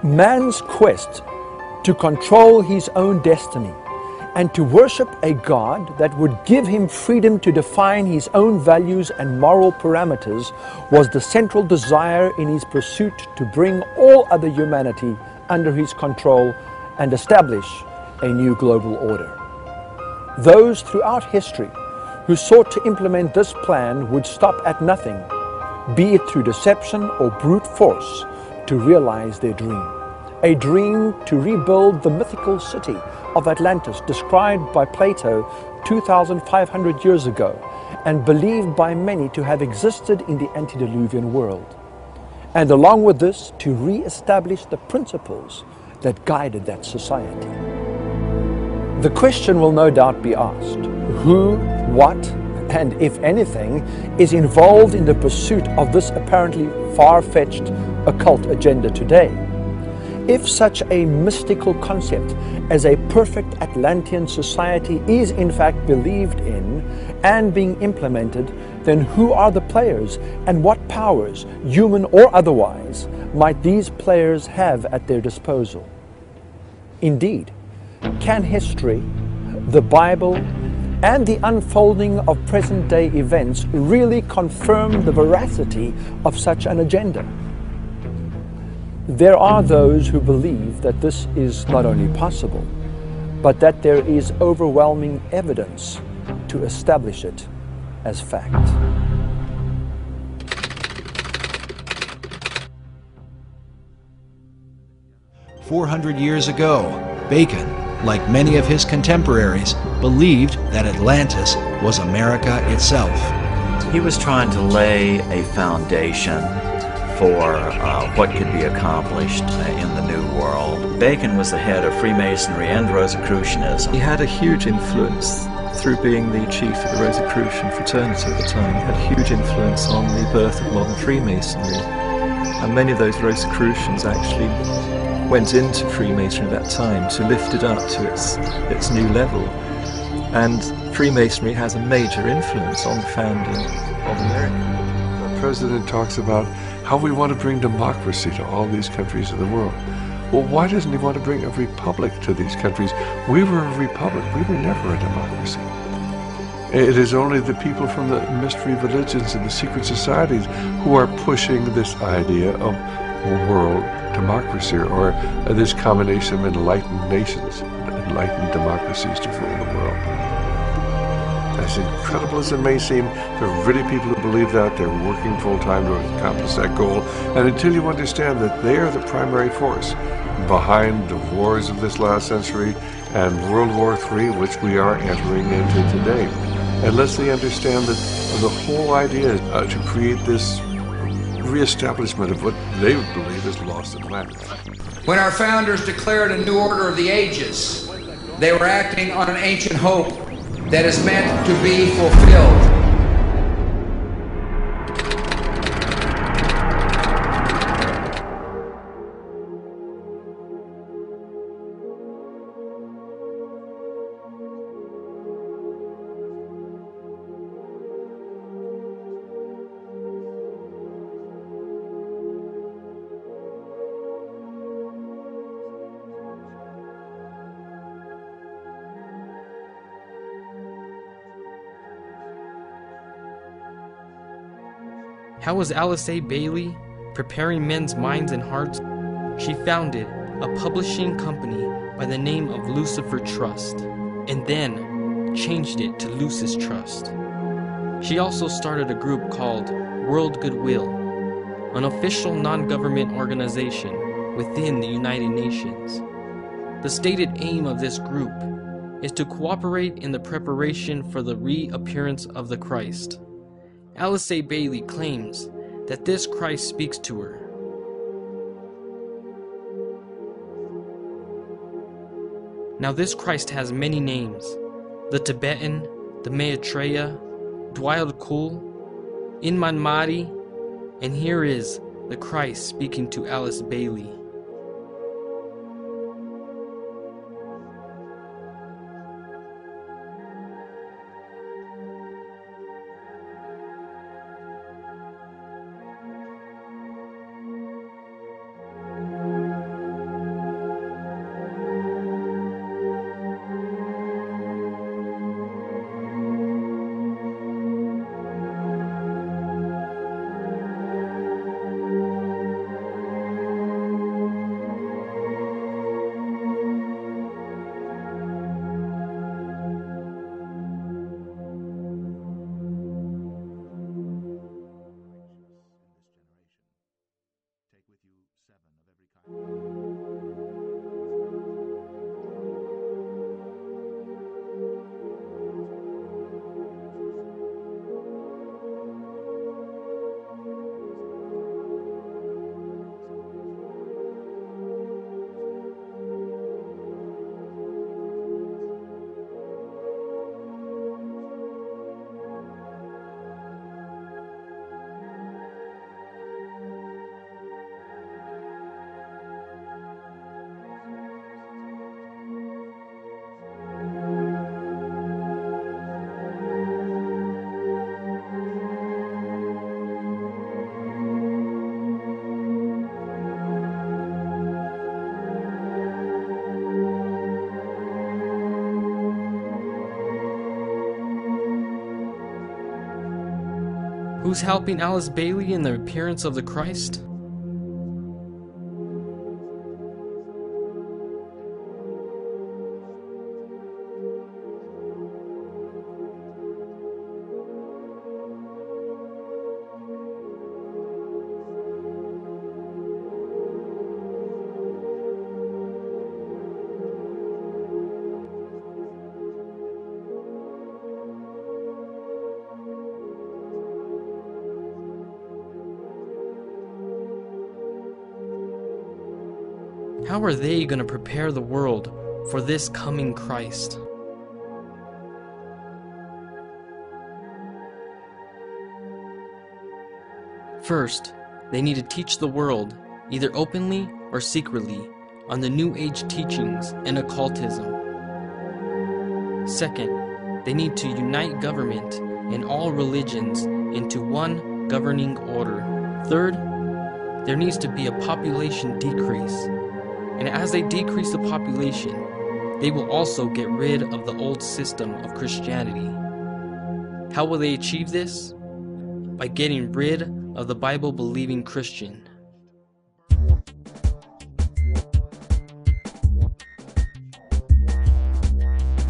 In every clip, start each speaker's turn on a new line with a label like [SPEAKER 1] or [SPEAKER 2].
[SPEAKER 1] Man's quest to control his own destiny and to worship a God that would give him freedom to define his own values and moral parameters was the central desire in his pursuit to bring all other humanity under his control and establish a new global order. Those throughout history who sought to implement this plan would stop at nothing, be it through deception or brute force, to realize their dream. A dream to rebuild the mythical city of Atlantis, described by Plato 2,500 years ago and believed by many to have existed in the antediluvian world. And along with this, to re-establish the principles that guided that society. The question will no doubt be asked: who, what, and if anything, is involved in the pursuit of this apparently far-fetched occult agenda today? If such a mystical concept as a perfect Atlantean society is in fact believed in and being implemented, then who are the players and what powers, human or otherwise, might these players have at their disposal? Indeed, can history, the Bible, and the unfolding of present-day events really confirm the veracity of such an agenda? There are those who believe that this is not only possible, but that there is overwhelming evidence to establish it as fact.
[SPEAKER 2] "400 years ago, Bacon, like many of his contemporaries, believed that Atlantis was America itself."
[SPEAKER 3] He was trying to lay a foundation for what could be accomplished in the New World. Bacon was the head of Freemasonry and Rosicrucianism.
[SPEAKER 4] He had a huge influence through being the chief of the Rosicrucian fraternity at the time. He had a huge influence on the birth of modern Freemasonry. And many of those Rosicrucians actually went into Freemasonry at that time to lift it up to its new level. And Freemasonry has a major influence on the founding of America.
[SPEAKER 5] The president talks about how we want to bring democracy to all these countries of the world. Well, why doesn't he want to bring a republic to these countries? We were a republic. We were never a democracy. It is only the people from the mystery religions and the secret societies who are pushing this idea of world democracy, or this combination of enlightened nations, enlightened democracies to rule the world. As incredible as it may seem, there are really people who believe that. They're working full-time to accomplish that goal. And until you understand that they are the primary force behind the wars of this last century and World War III, which we are entering into today, unless they understand that the whole idea is to create this reestablishment of what they believe is lost Atlantis.
[SPEAKER 6] When our founders declared a new order of the ages, they were acting on an ancient hope that is meant to be fulfilled.
[SPEAKER 7] How was Alice A. Bailey preparing men's minds and hearts? She founded a publishing company by the name of Lucifer Trust, and then changed it to Lucis Trust. She also started a group called World Goodwill, an official non-government organization within the United Nations. The stated aim of this group is to cooperate in the preparation for the reappearance of the Christ. Alice A. Bailey claims that this Christ speaks to her. Now this Christ has many names: the Tibetan, the Maitreya, Dwayal Kul, Inman Mahdi, and here is the Christ speaking to Alice Bailey. Who's helping Alice Bailey in the appearance of the Christ? How are they going to prepare the world for this coming Christ? First, they need to teach the world, either openly or secretly, on the New Age teachings and occultism. Second, they need to unite government and all religions into one governing order. Third, there needs to be a population decrease. And as they decrease the population, they will also get rid of the old system of Christianity. How will they achieve this? By getting rid of the Bible-believing Christian.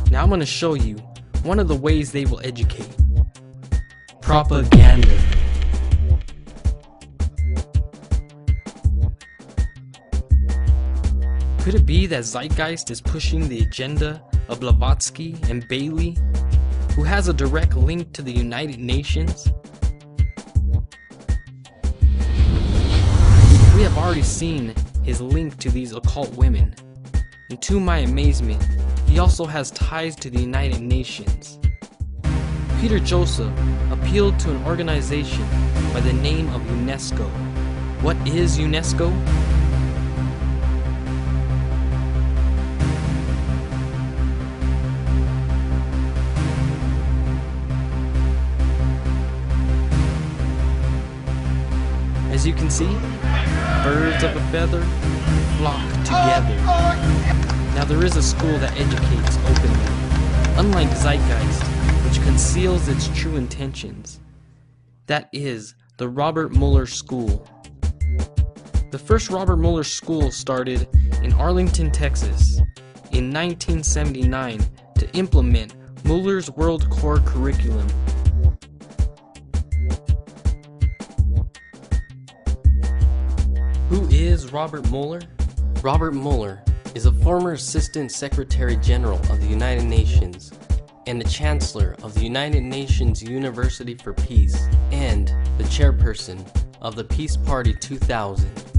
[SPEAKER 7] Now I'm going to show you one of the ways they will educate. Propaganda. Could it be that Zeitgeist is pushing the agenda of Blavatsky and Bailey, who has a direct link to the United Nations? We have already seen his link to these occult women, and to my amazement, he also has ties to the United Nations. Peter Joseph appealed to an organization by the name of UNESCO. What is UNESCO? As you can see, birds of a feather flock together. Now there is a school that educates openly, unlike Zeitgeist, which conceals its true intentions. That is the Robert Mueller School. The first Robert Mueller School started in Arlington, Texas in 1979 to implement Mueller's World Core curriculum. Who is Robert Mueller?
[SPEAKER 8] Robert Mueller is a former Assistant Secretary General of the United Nations and the Chancellor of the United Nations University for Peace and the chairperson of the Peace Party 2000.